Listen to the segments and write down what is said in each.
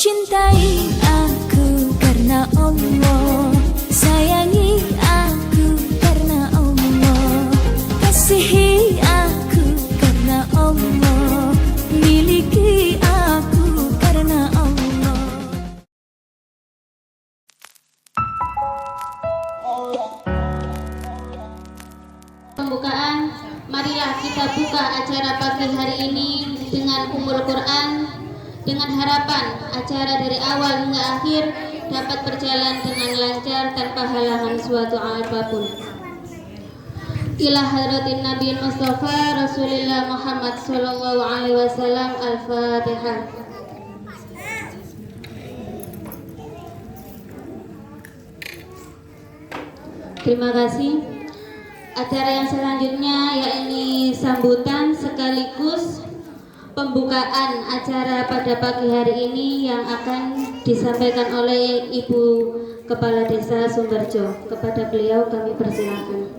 Cintai aku karena Allah, sayangi aku karena Allah, kasihi aku karena Allah, miliki aku karena Allah. Pembukaan, marilah kita buka acara pagi hari ini dengan Ummul Quran, dengan harapan acara dari awal hingga akhir dapat berjalan dengan lancar tanpa halangan suatu apapun. Ila hadratin Nabi Mustafa Rasulullah Muhammad sallallahu alaihi wasallam. Al-Fatihah. Terima kasih. Acara yang selanjutnya yakni sambutan sekaligus pembukaan acara pada pagi hari ini yang akan disampaikan oleh Ibu Kepala Desa Sumberjo. Kepada beliau kami persilakan.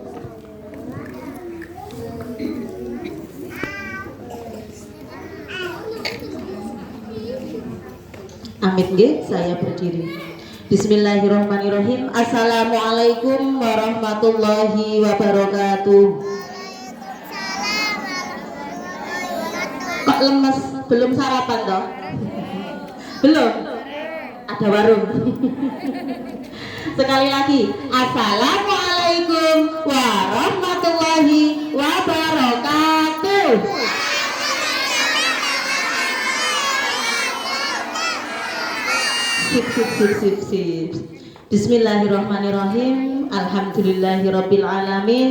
Amit nggih, saya berdiri. Bismillahirrahmanirrahim. Assalamualaikum warahmatullahi wabarakatuh. Kok lemes? Belum sarapan toh? Belum? Ada warung. Sekali lagi. Assalamualaikum warahmatullahi wabarakatuh. Sip. Bismillahirrahmanirrahim. Alhamdulillahirabbil alamin.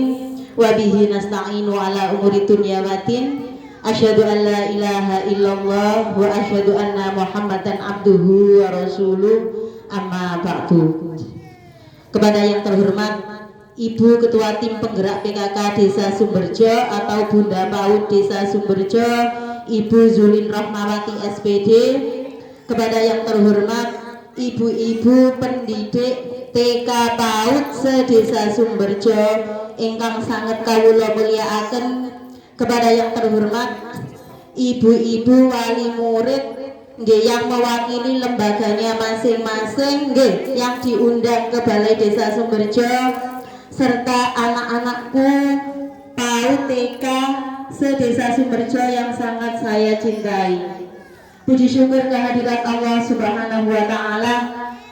Wa bihi nasta'inu ala umuri dunya waddin. Asyhadu an la ilaha illallah wa asyhadu anna Muhammadan abduhu wa rasuluh. Amma ba'du. Kepada yang terhormat Ibu Ketua Tim Penggerak PKK Desa Sumberjo atau Bunda PAUD Desa Sumberjo, Ibu Zulin Rahmawati SPD. Kepada yang terhormat ibu-ibu pendidik TK PAUD sedesa Sumberjo ingkang sanget kawula mulyakaken. Kepada yang terhormat ibu-ibu wali murid nggih yang mewakili lembaganya masing-masing nggih yang diundang ke Balai Desa Sumberjo, serta anak-anakku PAUD TK sedesa Sumberjo yang sangat saya cintai. Puji syukur kehadirat Allah Subhanahu wa Ta'ala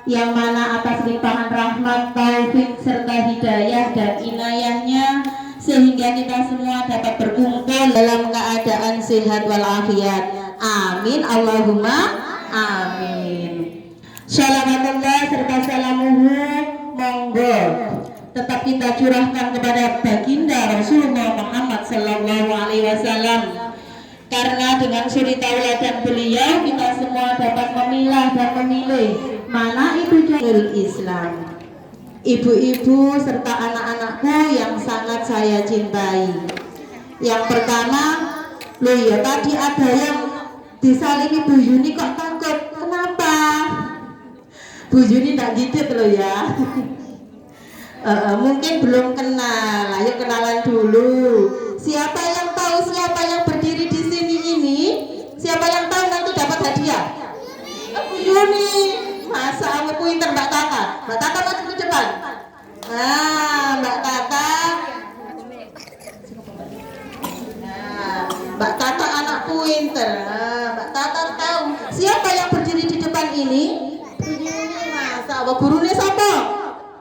yang mana atas limpahan rahmat, taufik serta hidayah dan inayahnya sehingga kita semua dapat berkumpul dalam keadaan sehat walafiat. Amin Allahumma amin. Shalawatullah serta salamuhu monggo tetap kita curahkan kepada baginda Rasulullah Muhammad sallallahu alaihi wasallam. Karena dengan suri tauladan beliau kita semua dapat memilah dan memilih mana itu jalur Islam. Ibu-ibu serta anak-anakku yang sangat saya cintai. Yang pertama, loh ya tadi ada yang disalimi Bu Yuni kok takut. Kenapa? Bu Yuni tak gitu loh ya. Mungkin belum kenal. Ayo kenalan dulu. Siapa yang tahu siapa yang berdiri di sini ini? Siapa yang tahu nanti dapat hadiah? Bu Yuni. Masa kamu pinter Mbak Tata? Mbak Tata maju ke depan. Nah, Mbak Tata. Nah, Mbak Tata anak pinter. Nah, Mbak Tata tahu siapa yang berdiri di depan ini? Bu Yuni. Masa apa gurunya siapa?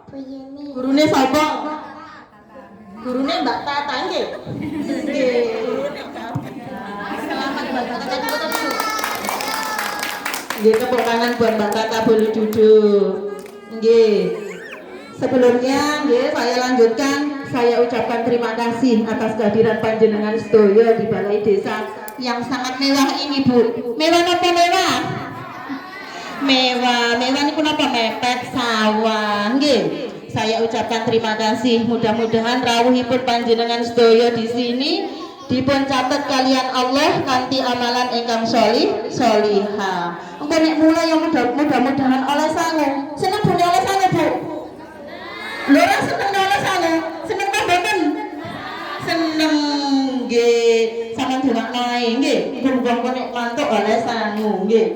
Bu Yuni. Gurunya siapa? Gurunya Mbak Tata nggih. Nggih. Selamat Mbak Tata dulu. Nggih, tepuk tangan buat Mbak Tata, boleh duduk. Nggih. Sebelumnya nggih saya lanjutkan, saya ucapkan terima kasih atas kehadiran panjenengan sedaya di Balai Desa yang sangat mewah ini, Bu. Mewah apa mewah? Mewah niku napa mepet sawah. Nggih. Saya ucapkan terima kasih. Mudah-mudahan rawuhipun panjenengan sedaya di sini dipun catet kalian Allah kanthi amalan ingkang sholihah. Engko nek mulai yang mudah-mudahan oleh sangu. Seneng Bu oleh sangu, Bu? Lho ora seneng oleh sangu. Seneng ta mboten? Seneng nggih. Sampeyan delok nae nggih. Muga-muga nek mantuk oleh sangu nggih.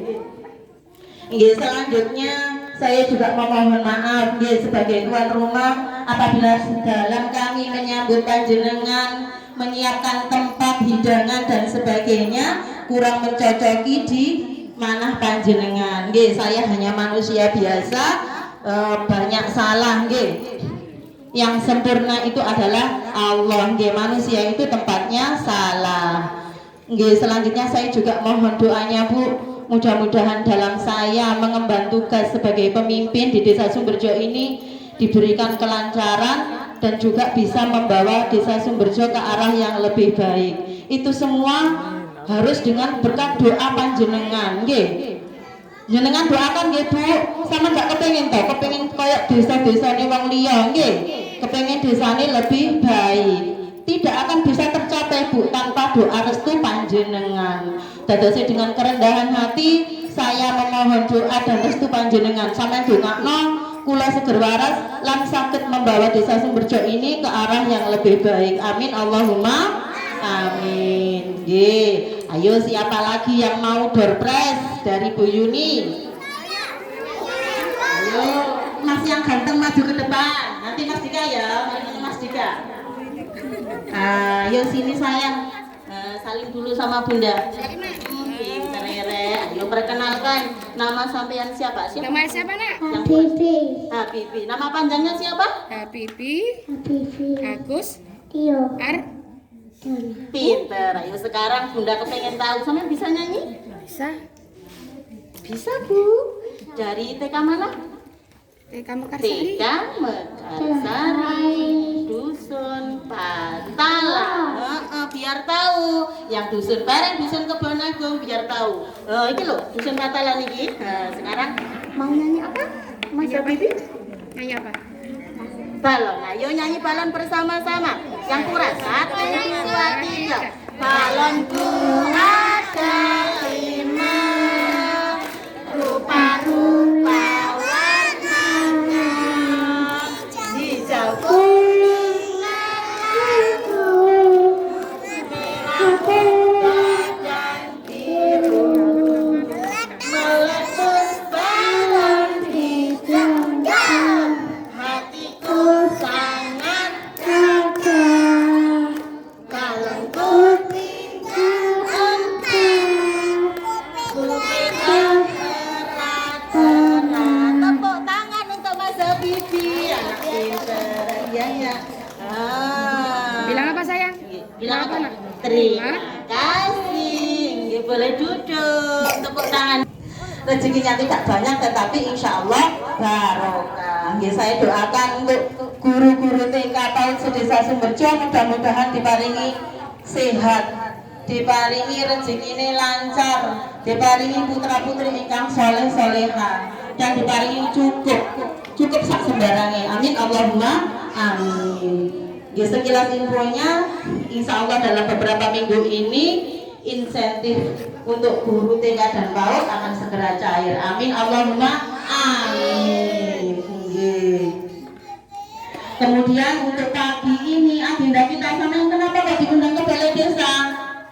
Nggih, selanjutnya saya juga memohon maaf nggih sebagai tuan rumah apabila dalam kami menyambut panjenengan, menyiapkan tempat hidangan dan sebagainya kurang mencocoki di manah panjenengan. Nggih, saya hanya manusia biasa, banyak salah nggih. Yang sempurna itu adalah Allah nggih, manusia itu tempatnya salah. Nggih, selanjutnya saya juga mohon doanya Bu. Mudah-mudahan dalam saya mengemban tugas sebagai pemimpin di Desa Sumberjo ini diberikan kelancaran dan juga bisa membawa Desa Sumberjo ke arah yang lebih baik. Itu semua harus dengan berkat doa panjenengan nggih. Jenengan doakan nggih Bu, sama nggak kepengin toh, kepengin kayak desa-desane wong liya nggih. Kepengin desane lebih baik. Tidak akan bisa tercapai Bu tanpa doa restu panjenengan. Dadose dengan kerendahan hati saya memohon doa dan restu panjenengan. Sampeyan dongakno kula seger waras lan saged membawa Desa Sumberjo ini ke arah yang lebih baik. Amin Allahumma amin. Nggih. Ayo siapa lagi yang mau door prize dari Bu Yuni? Ayo, Mas yang ganteng maju ke depan. Nanti Mas Dika ya, ini Mas Dika. Ayo sini sayang, saling dulu sama Bunda. Pinter ya. Ayo perkenalkan, nama sampean siapa? Nama siapa nak? Habibi. Habibi. Nama panjangnya siapa? Habibi Habibi. Agus Tio. Ar Pinter. Ayo sekarang Bunda kepengen tahu, sampean bisa nyanyi? bisa. Bisa Bu. Dari TK mana? TK Mekarsari. TK Mekarsari, Dusun Patala. Biar tahu. Yang Dusun Pereng, Dusun Kebonagung biar tahu. Ini loh, Dusun Patala nih. Sekarang mau nyanyi apa? Mas Nyanyi apa? Habibi? Nyanyi apa? Balon. Ayo nyanyi balon bersama-sama. Yang kuras. 1, 2, 3. Balonku ada 5. Rupa-rupa warnanya. Hijau, kuning, dan biru. Meletus balon hijau. Hatiku sangat gagah. Balonku tinggal 4. Ku pegang erat-erat. Tepuk tangan untuk Mas Habibi, anak pinter. Iya ya. Bilang apa sayang? Bilang apa? Nak? Terima kasih. Nggih, boleh duduk. Tepuk tangan. Rezekinya tidak banyak tetapi insya Allah barokah. Nggih, saya doakan untuk guru-guru TK PAUD Desa Sumberjo mudah-mudahan diparingi sehat, diparingi rezekine lancar, diparingi putra-putri ingkang soleh soleha, dan diparingi cukup sak sembarange. Amin Allahumma amin. Ya, sekilas infonya, insya Allah dalam beberapa minggu ini insentif untuk guru TK dan PAUD akan segera cair. Amin Allahumma amin. Kemudian untuk pagi ini agenda kita sama kenapa kok diundang ke balai desa?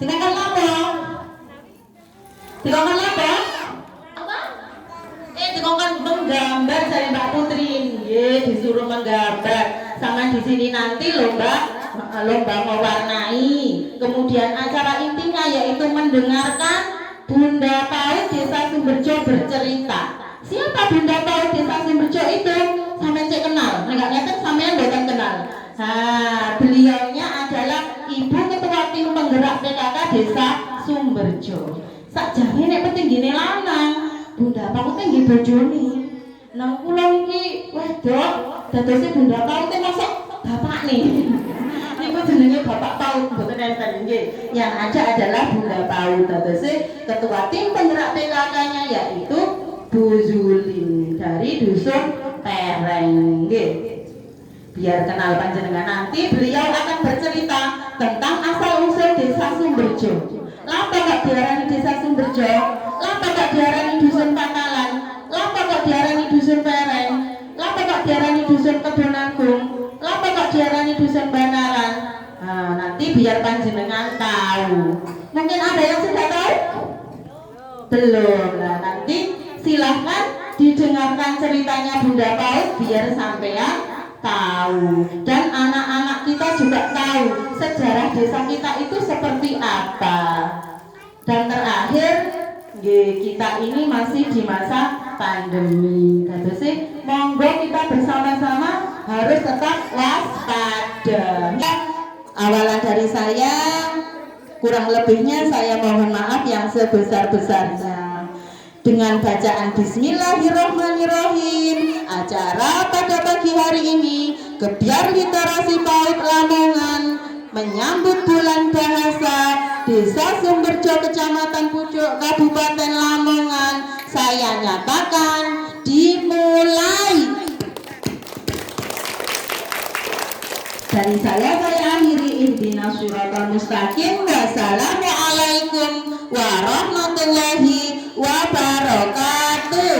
Dikatakan apa? Dikatakan apa? Apa? Dikatakan menggambar dari Mbak Putri. Disuruh menggambar. Sama di sini nanti lomba mewarnai. Kemudian acara intinya yaitu mendengarkan Bunda PAUD Desa Sumberjo bercerita. Siapa Bunda PAUD Desa Sumberjo itu? Sampeyan cek kenal, enggak ngeten sampeyan mboten kenal. Beliaunya adalah Ibu Ketua Tim Penggerak PKK Desa Sumberjo. Sakjane nek petinggine lanang, Bunda PAUD nggih bojone. Nang kula iki wedok, dadose Bunda PAUD masuk bapak nih. Niku jenenge Bapak PAUD mboten enten nggih. Yang ada adalah Bunda PAUD. Dadose Ketua Tim Penggerak PKK-nya yaitu Bu Zulin dari Dusun Pereng nggih. Biar kenal panjenengan nanti beliau akan bercerita tentang asal usul Desa Sumberjo. Lapa kok diarani Desa Sumberjo? Lapa kok diarani Dusun Patalan? Lapa kok diarani Dusun Pereng? Lapa kok diarani Dusun Kebonagung? Lapa kok diarani Dusun Banaran? Nanti biar panjenengan tahu. Mungkin ada yang sudah tahu? Belum. Nah, nanti silahkan didengarkan ceritanya Bunda Paut biar sampean tahu, dan anak-anak kita juga tahu sejarah desa kita itu seperti apa. Dan terakhir, kita ini masih di masa pandemi. Jadi monggo kita bersama-sama harus tetap waspada. Awalan dari saya, kurang lebihnya saya mohon maaf yang sebesar-besarnya. Dengan bacaan Bismillahirrahmanirrahim, acara pada pagi hari ini Gebyar Literasi PAUD Lamongan menyambut bulan bahasa Desa Sumberjo, Kecamatan Pucuk, Kabupaten Lamongan, saya nyatakan dimulai. Dari saya akhiri, ihdinas siratal mustaqim. Wassalamualaikum warahmatullahi wabarakatuh.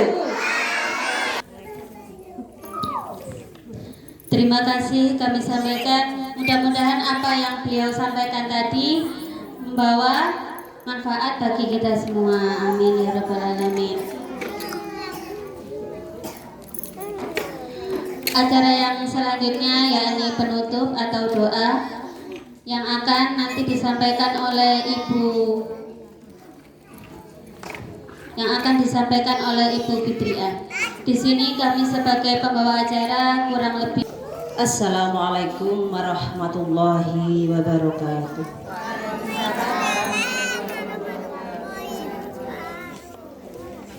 Terima kasih kami sampaikan. Mudah-mudahan apa yang beliau sampaikan tadi membawa manfaat bagi kita semua. Amin ya rabbal alamin. Acara yang selanjutnya yakni penutup atau doa yang akan nanti disampaikan oleh Ibu Fitriah. Di sini kami sebagai pembawa acara kurang lebih. Assalamualaikum warahmatullahi wabarakatuh.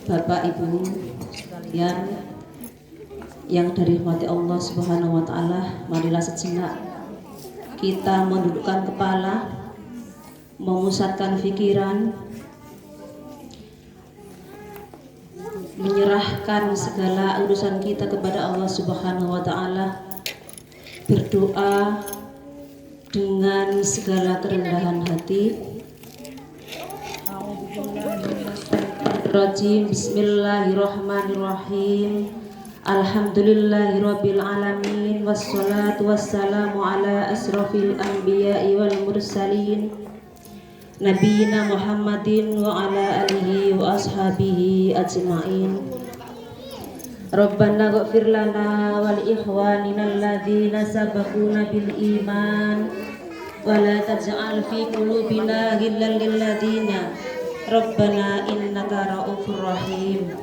Bapak Ibu sekalian yang dirahmati Allah Subhanahu wa taala, marilah sejenak kita mendudukkan kepala, memusatkan pikiran, menyerahkan segala urusan kita kepada Allah Subhanahu wa taala, berdoa dengan segala kerendahan hati. Bismillahirrahmanirrahim. Alhamdulillahirabbil alamin, wassalatu wassalamu ala asrofil anbiya'i wal mursalin nabiyina Muhammadin wa ala alihi wa ashabihi ajma'in. Rabbana ighfir lana wal ikhwanina alladzina sabaquna bil iman wa la taj'al fi qulubina ghillan lil ladzina Rabbana innaka ra'ufur rahim.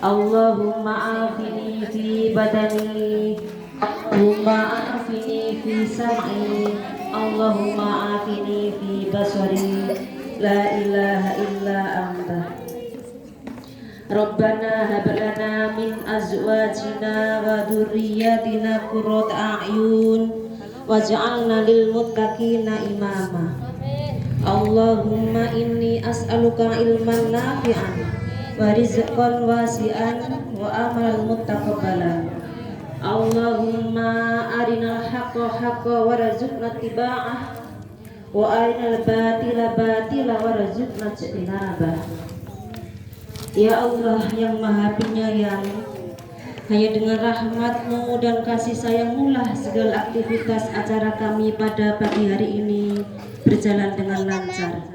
Allahumma afini fi badani, Allahumma afini fi sam'i, Allahumma afini fi basari, la ilaha illa anta. Rabbana hab lana min azwajina wa dhurriyyatina qurrata a'yun waj'alna lil muttaqina imama. Allahumma inni as'aluka ilman nafi'an wa rizqan wasi'an wa amalan muttaqabbalan. Allahumma arinal haqqa haqqa warzuqna ittiba'ah wa arinal batila batila warzuqna ijtinabah. Ya Allah yang Maha Penyayang, hanya dengan rahmat-Mu dan kasih sayang-Mu lah segala aktivitas acara kami pada pagi hari ini berjalan dengan lancar.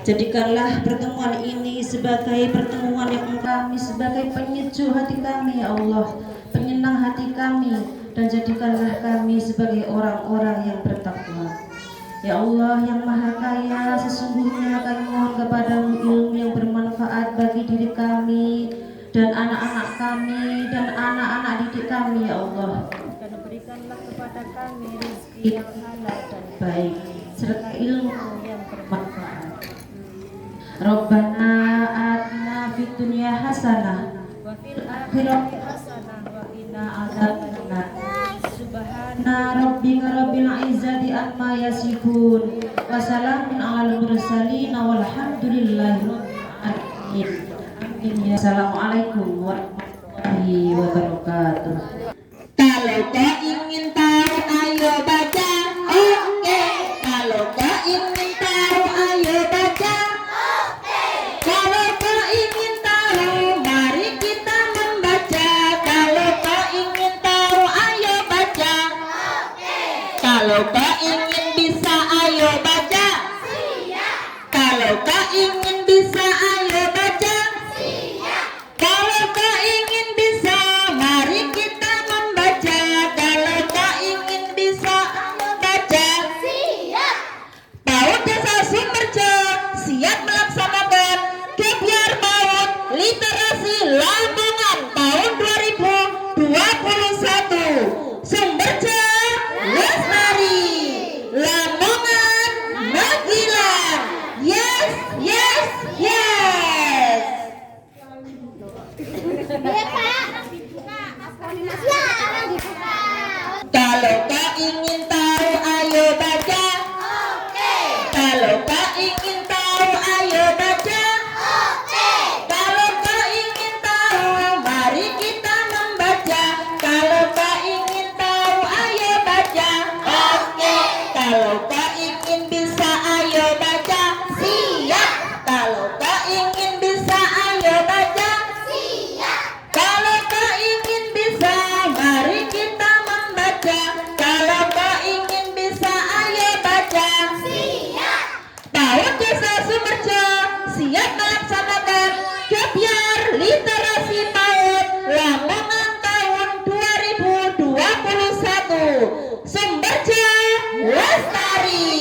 Jadikanlah pertemuan ini sebagai pertemuan yang kami sebagai penyejuk hati kami, ya Allah, penyenang hati kami, dan jadikanlah kami sebagai orang-orang yang bertakwa. Ya Allah yang Maha Kaya, sesungguhnya kami mohon kepadamu ilmu yang bermanfaat bagi diri kami dan anak-anak kami dan anak-anak didik kami, ya Allah. Dan berikanlah kepada kami rezeki yang halal dan baik serta ilmu yang bermanfaat. Rabbana atina fid dunya hasanah wa fil akhirati hasanah wa qina adzabannar. Subhana rabbika rabbil izzati amma yasifun wa salamun alal mursalin walhamdulillahi rabbil alamin. Amin. Assalamualaikum warahmatullahi wabarakatuh. Kalau kau ingin tahu ayo baca, oke. Kalau kau ingin tahu ayo baca. Kalau kau ingin tahu, mari kita membaca. Kalau kau ingin tahu, ayo baca. Kalau kau ingin bisa, ayo baca. Kalau kau ingin bisa, ayo baca. Kalau kau ingin tahu, ayo baca. Kalau kau ingin tahu, ayo baca. Kalau kau ingin tahu, mari kita membaca. Kalau kau ingin tahu, ayo baca. Kalau kau ingin bisa, ayo baca. Siap. Kalau kau ingin bisa, ayo baca. Siap. Kalau kau ingin bisa, mari kita membaca. Kalau kau ingin bisa, ayo baca. Siap. Tahun Desa Sumberjo siap melaksanakan Kebiar Literasi PAUD Lamongan tahun 2021. Sumberjo lestari,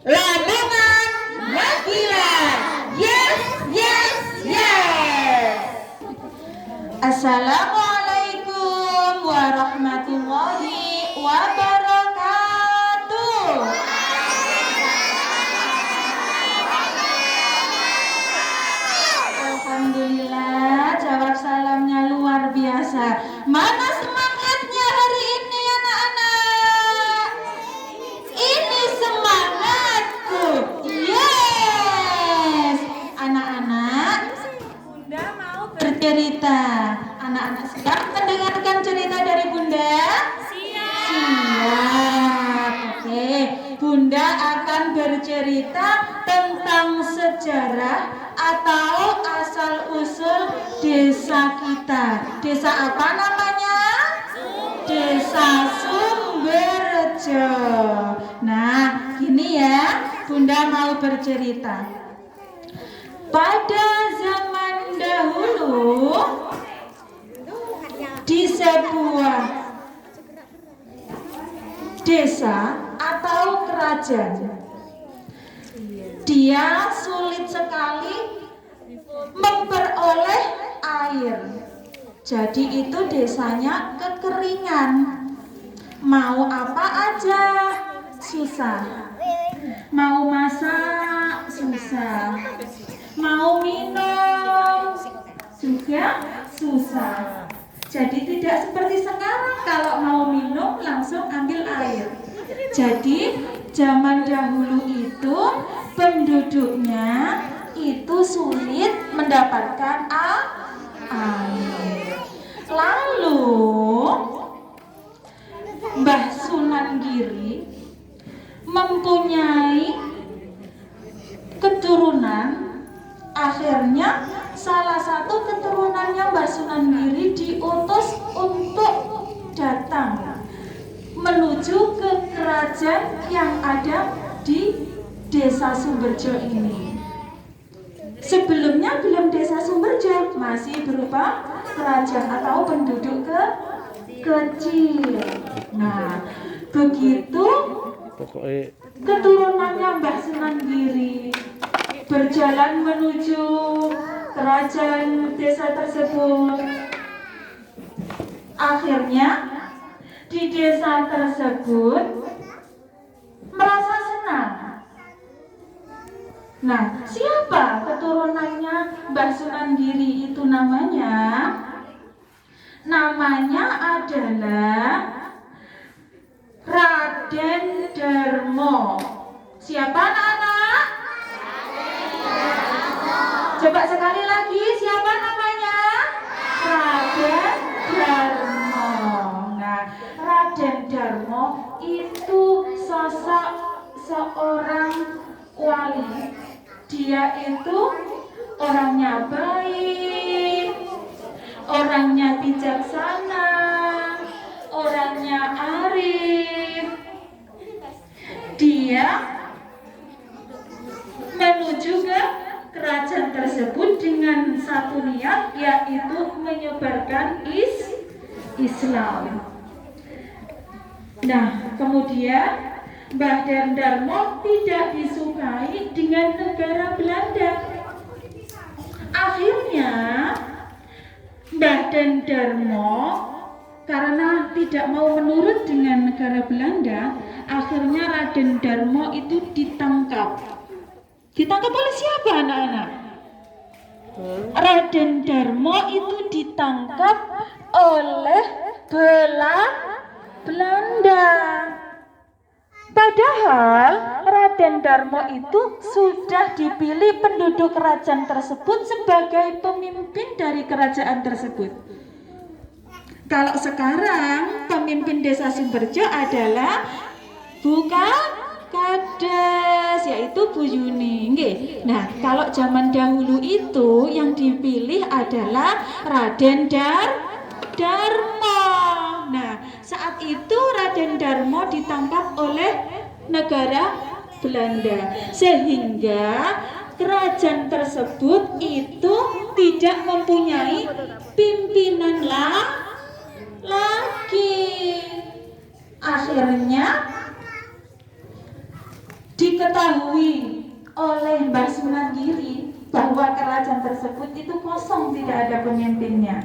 Lamongan Magelang. Yes, yes, yes. Assalamualaikum warahmatullahi wabarakatuh. Alhamdulillah, jawab salamnya luar biasa. Mana semangatnya hari ini anak-anak? Ini semangatku. Yes. Anak-anak, Bunda mau bercerita. Anak-anak siap mendengarkan cerita dari Bunda? Siap. Oke, Bunda akan bercerita tentang sejarah atau asal-usul desa kita. Desa apa namanya? Desa Sumberjo. Nah, gini ya, Bunda mau bercerita. Pada zaman dahulu, di sebuah desa atau kerajaan, dia sulit sekali memperoleh air. Jadi itu desanya kekeringan. Mau apa aja susah. Mau masak susah. Mau minum juga susah. Jadi tidak seperti sekarang kalau mau minum langsung ambil air. Jadi zaman dahulu itu penduduknya itu sulit mendapatkan air. Lalu Mbah Sunan Giri mempunyai keturunan. Akhirnya salah satu keturunannya Mbah Sunan Giri diutus untuk datang menuju ke kerajaan yang ada di Desa Sumberjo ini. Sebelumnya belum Desa Sumberjo, masih berupa kerajaan atau penduduk kecil. Nah, begitu keturunannya Mbah Sunan Giri berjalan menuju kerajaan desa tersebut. Akhirnya di desa tersebut merasa senang. Nah, siapa keturunannya Mbah Sunan Giri itu namanya? Namanya adalah Raden Darmo. Siapa anak-anak? Coba sekali lagi, siapa namanya? Raden Darmo. Nah, Raden Darmo itu sosok seorang wali. Dia itu orangnya baik, orangnya bijaksana, orangnya arif. Dia menuju ke kerajaan tersebut dengan satu niat, yaitu menyebarkan Islam. Nah, kemudian Mbah Darmo tidak disukai dengan negara Belanda. Akhirnya Mbah Darmo karena tidak mau menurut dengan negara Belanda, akhirnya Raden Darmo itu ditangkap. Ditangkap oleh siapa anak-anak? Raden Darmo itu ditangkap oleh Belanda. Padahal Raden Darmo itu sudah dipilih penduduk kerajaan tersebut sebagai pemimpin dari kerajaan tersebut. Kalau sekarang pemimpin desa Sumberjo adalah Kades, yaitu Bu Yuni. Nah, kalau zaman dahulu itu yang dipilih adalah Raden Darmo. Nah, saat itu Raden Darmo ditangkap oleh negara Belanda, sehingga kerajaan tersebut itu tidak mempunyai pimpinan lagi. Akhirnya diketahui oleh Mbah Sunan Giri bahwa kerajaan tersebut itu kosong, tidak ada pemimpinnya.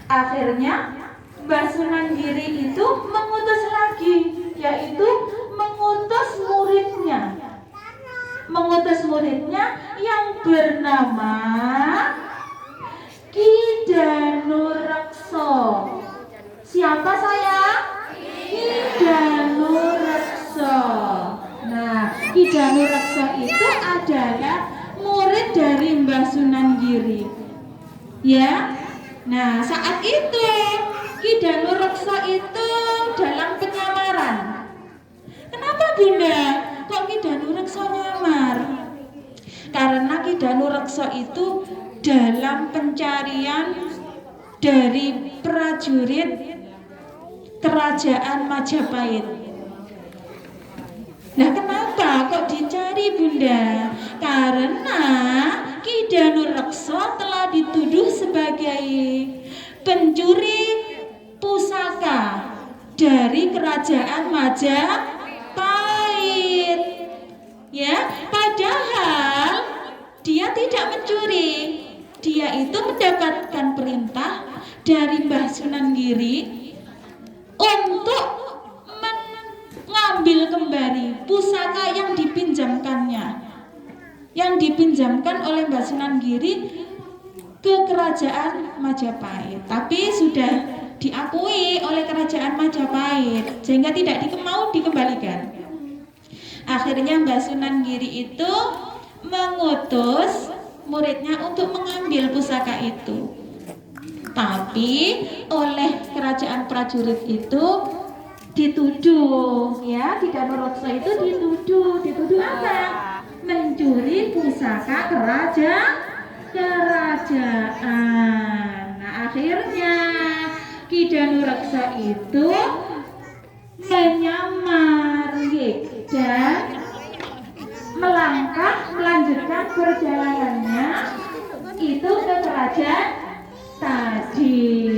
Akhirnya Mbah Sunan Giri itu mengutus lagi, yaitu mengutus muridnya yang bernama Ki Danurekso. Siapa sayang? Ki Danurekso. Nah, Ki Danurekso itu adalah murid dari Mbah Sunan Giri. Ya. Nah, saat itu Ki Danurekso itu dalam penyamaran. Kenapa Bunda? Kok Ki Danurekso nyamar? Karena Ki Danurekso itu dalam pencarian dari prajurit kerajaan Majapahit. Nah, kenapa kok dicari Bunda? Karena Ki Danurekso telah dituduh sebagai pencuri pusaka dari kerajaan Majapahit. Ya, padahal dia tidak mencuri. Dia itu mendapatkan perintah dari Mbah Sunan Giri untuk mengambil kembali pusaka yang dipinjamkan oleh Mbah Sunan Giri ke kerajaan Majapahit. Tapi sudah diakui oleh kerajaan Majapahit sehingga tidak mau dikembalikan. Akhirnya Mbah Sunan Giri itu mengutus muridnya untuk mengambil pusaka itu. Tapi oleh kerajaan prajurit itu dituduh, ya, Ki Danurekso itu dituduh apa? Mencuri pusaka kerajaan. Nah, akhirnya Ki Danurekso itu menyamar dan melanjutkan perjalanannya itu ke kerajaan tadi.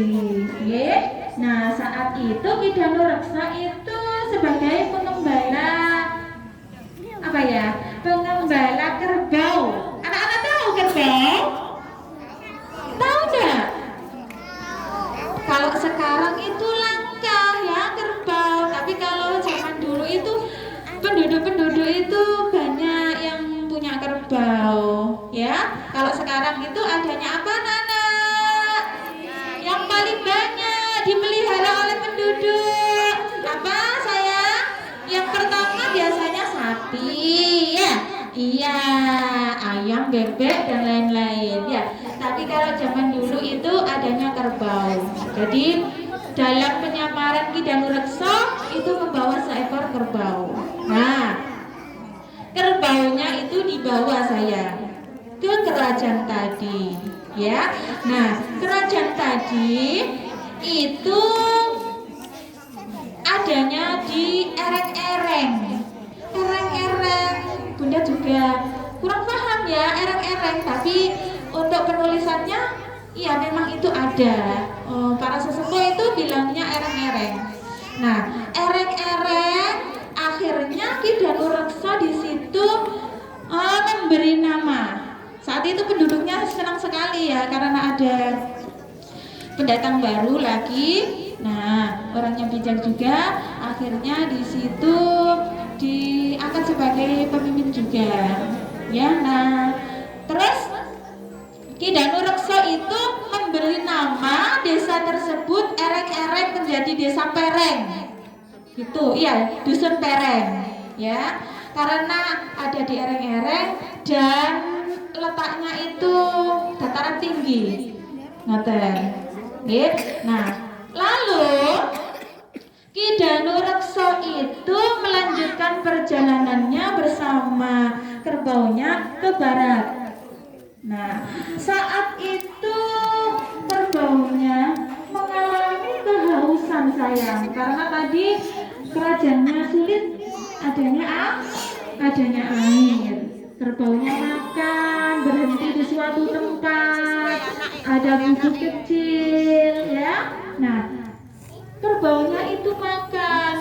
Nah, saat itu Ki Danurekso itu sebagai pengembala pengembala kerbau. Anak-anak tahu kerbau? Tahu enggak? Kalau sekarang itu langka ya kerbau, tapi kalau zaman dulu itu penduduk itu banyak yang punya kerbau, ya. Kalau sekarang itu adanya apa, anak-anak? Yang paling banyak dipelihara oleh penduduk apa, sayang? Yang pertama biasanya sapi, ya. Iya, ayam, bebek dan lain-lain, ya. Tapi kalau zaman dulu itu adanya kerbau. Jadi dalam penyamaran Ki Danurekso itu membawa seekor kerbau. Nah, kerbaunya itu dibawa saya ke kerajaan tadi, ya. Nah, kerajaan tadi itu adanya di ereng-ereng. Bunda juga kurang paham ya ereng-ereng, tapi untuk penulisannya iya memang itu ada. Para sesepuh itu bilangnya ereng-ereng. Nah, ereng-ereng akhirnya Ki Danurekso di situ memberi nama. Saat itu penduduknya senang sekali ya karena ada pendatang baru lagi. Nah, orangnya bijak juga. Akhirnya di situ diangkat sebagai pemimpin juga. Ya, nah terus Ki Danu Rekso itu memberi nama desa tersebut ereng-ereng menjadi desa Pereng. Gitu, iya, dusun Pereng, ya. Karena ada di ereng-ereng dan letaknya itu dataran tinggi. Ngoten. Nggih. Nah, lalu Ki Danu Rekso itu melanjutkan perjalanannya bersama kerbaunya ke barat. Nah, saat itu kerbaunya mengalami kehausan sayang, karena tadi kerajaannya sulit, adanya air. Kerbaunya makan, berhenti di suatu tempat, ada bukit kecil, ya. Nah, kerbaunya itu makan,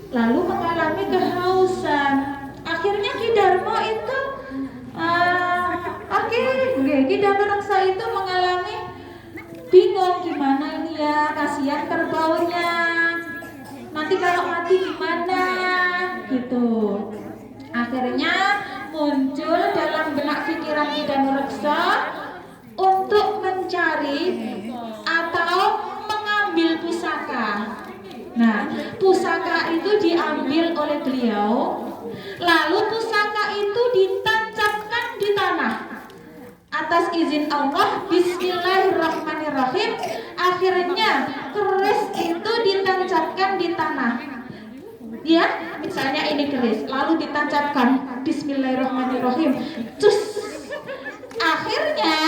lalu mengalami kehausan. Akhirnya Ki Darmo itu Ki Danu Rekso itu mengalami bingung, gimana ini ya, kasihan kerbaunya, nanti kalau mati gimana gitu. Akhirnya muncul dalam benak pikiran Ki Danu Rekso untuk mencari atau mengambil pusaka. Nah, pusaka itu diambil oleh beliau, lalu pusaka itu ditancapkan di tanah. Atas izin Allah, bismillahirrahmanirrahim, akhirnya keris itu ditancapkan di tanah. Ya, misalnya ini keris, lalu ditancapkan bismillahirrahmanirrahim. Cus. Akhirnya,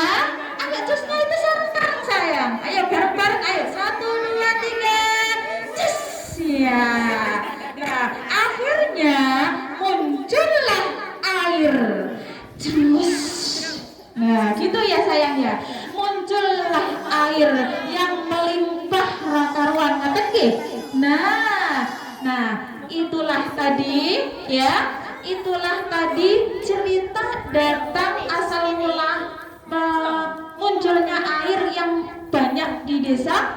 agak cusnya itu sekarang sayang. Ayo bareng-bareng, ayo 1, 2, 3. Cus. Ya. Nah, akhirnya muncullah air. Cus. Nah, gitu ya sayang ya. Muncullah air yang melimpah rakaruan ngaten nggih. Nah, itulah tadi ya. Itulah tadi cerita datang asal mula munculnya air yang banyak di desa.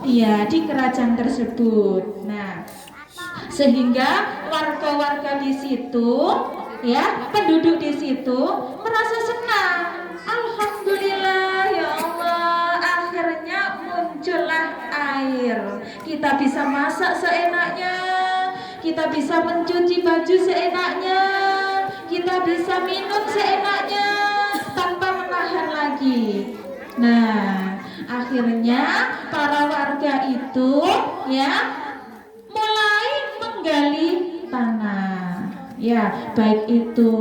Iya, di kerajaan tersebut. Nah, sehingga warga-warga di situ, ya, penduduk di situ merasa senang. Alhamdulillah ya Allah, akhirnya muncullah air. Kita bisa masak seenaknya, kita bisa mencuci baju seenaknya, kita bisa minum seenaknya tanpa menahan lagi. Nah, akhirnya para warga itu ya mulai menggali tanah. Ya, baik itu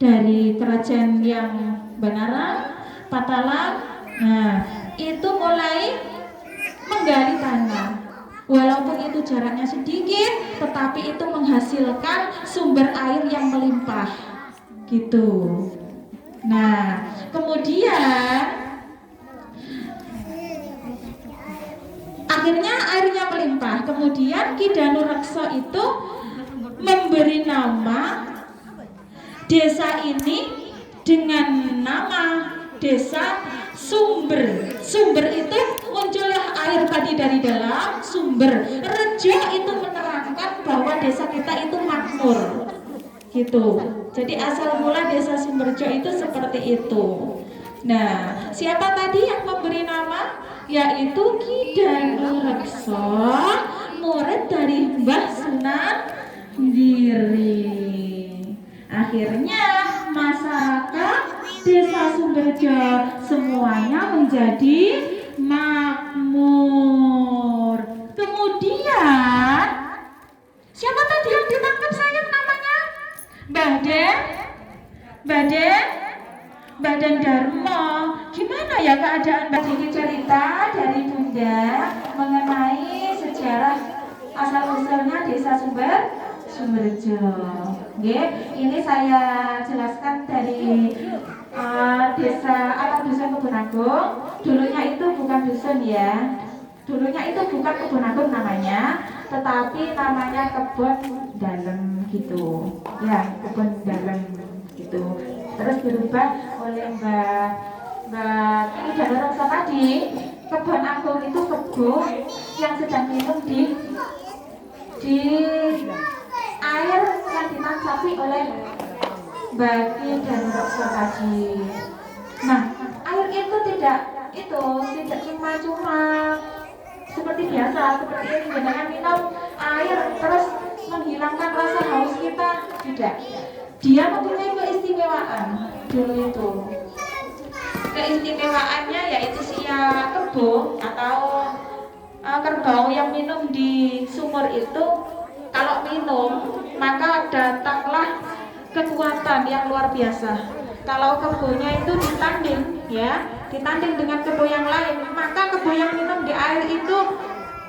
dari kerajaan yang Banaran, Patalan, nah itu mulai menggali tanah. Walaupun itu jaraknya sedikit, tetapi itu menghasilkan sumber air yang melimpah, gitu. Nah, kemudian akhirnya airnya melimpah. Kemudian Ki Danu Rekso itu memberi nama desa ini dengan nama desa Sumber. Sumber itu muncullah air tadi dari dalam sumber. Rejo itu menerangkan bahwa desa kita itu makmur, gitu. Jadi asal mula desa Sumberjo itu seperti itu. Nah, siapa tadi yang memberi nama? Yaitu Ki Danu Rekso, murid dari Mbah Sunan Giri. Akhirnya masyarakat desa Sumberjo semuanya menjadi makmur. Kemudian siapa tadi yang ditangkap sayang namanya? Badan Darmo. Gimana ya keadaan? Ini cerita dari Bunda mengenai sejarah asal-usulnya desa Sumberjo. Ini saya jelaskan dari desa dusun Kebun Agung. Dulunya itu bukan dusun ya. Dulunya itu bukan Kebun Agung namanya, tetapi namanya Kebun Dalem gitu. Ya, Kebun Dalem gitu. Terus dirubah oleh Mbak Ki Danu Rekso tadi. Kebun Agung itu kebun yang sedang minum di air yang ditancapi oleh bagi dan raksa tadi. Nah, air itu tidak cuma-cuma seperti biasa, seperti ini dengan minum air terus menghilangkan rasa haus kita, tidak. Dia mempunyai keistimewaan dulu itu. Keistimewaannya yaitu siak kebo atau kerbau yang minum di sumur itu, kalau minum maka datanglah kekuatan yang luar biasa. Kalau kebonya itu ditanding dengan kebo yang lain, maka kebo yang minum di air itu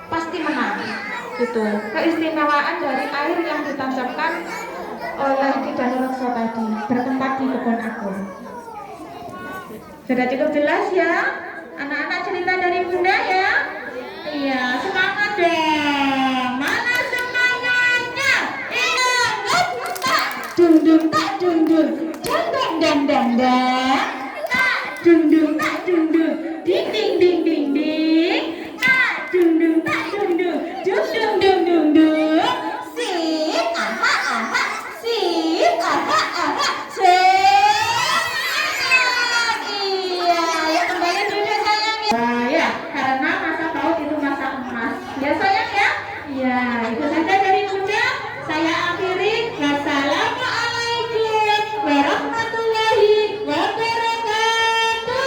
pasti menang. Gitu. Keistimewaan dari air yang ditancapkan oleh Ki Danu Rekso tadi bertempat di kebun agung. Sudah cukup jelas ya? Anak-anak cerita dari Bunda ya? Iya, semangat dong. Mana semangatnya? Dung dung tak dung dung, dang dang tak dung dung tak dung dung, ding ding ding ding ding, tak dung dung tak dung dung, dung dung dung dung dung. Sip, aha aha, sip, aha aha, sip. Iya, ya kembali duduk sayang ya. Ya, karena masa paut itu masa emas. Ya sayang ya. Ya, itu saja dari Bunda. Saya akhiri. Wassalamualaikum warahmatullahi wabarakatuh.